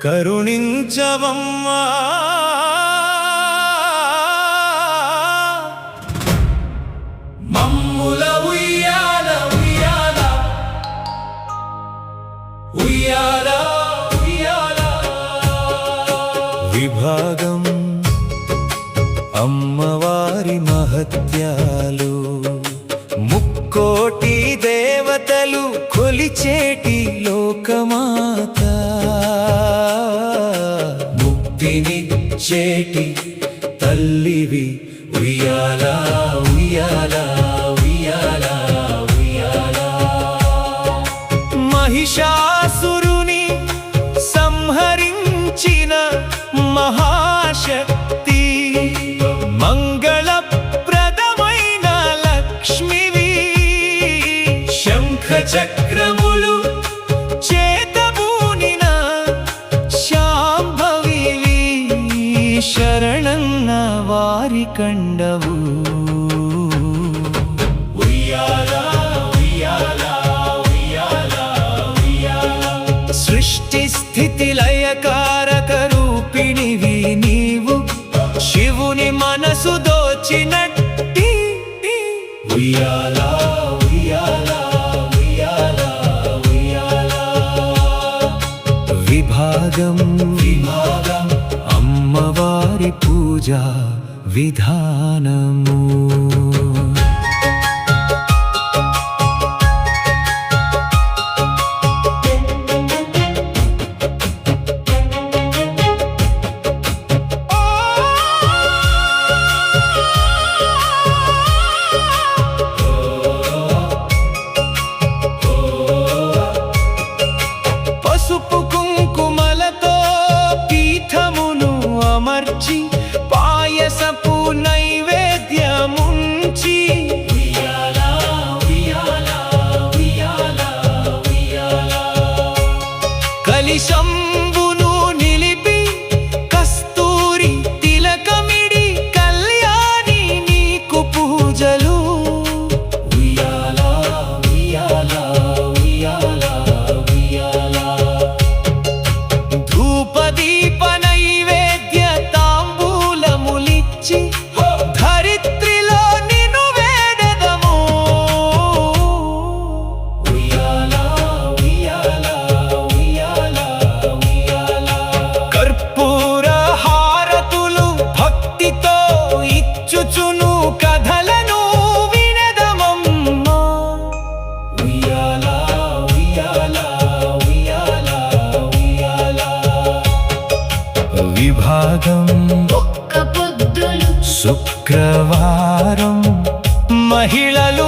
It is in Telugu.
కరుణించవమ్మా మమ్ముల ఉయ్యాల ఉయ్యాల ఉయ్యాల ఉయ్యాల విభాగం అమ్మవారి మహత్యాలు ముక్కోటి దేవతలు కొలిచేటి లోకమాత ముక్తినిచ్చేటి తల్లివి ఉయ్యాల ఉయ్యాల ఉయ్యాల ఉయ్యాల మహిషాసురుని సంహరించిన మహాశక్తి మంగళప్రదమైన లక్ష్మివి శంఖ చక్రములు చేతబూనిన శాంభవివి శరణన్న వారి కండవు ఉయ్యాల ఉయ్యాల ఉయ్యాల ఉయ్యాల సృష్టి స్థితి లయకారక రూపిణివి నీవు శివుని మనసు దోచినట్టి ఉయ్యాల ఉయ్యాల ఉయ్యాల ఉయ్యాల విభాగం విభాగం అమ్మవారి పూజా విధానము పసుపు కుంకుమలతో పీఠమును అమర్చి పాయసపు నైవేద్యముంచి ఉయ్యాల ఉయ్యాల ఉయ్యాల ఉయ్యాల కలిశంబును నిలిపి కస్తూరి తిలకమిడి కళ్యాణి నీకు పూజలు ఉయ్యాల ఉయ్యాల ఉయ్యాల ఉయ్యాల ధూపదీప నైవేద్య తాంబూలములిచ్చి ధరిత్రిలో నిన్ను వేడెదము ఉయ్యాల ఉయ్యాల ఉయ్యాల ఉయ్యాల కర్పూర హారతులు భక్తితో ఇచ్చుచును కథలను వినదమమ్మా ఉయ్యాల ఉయ్యాల ఉయ్యాల ఉయ్యాల విభాగం ఒక్క పొద్దులు శుక్రవారం మహిళలు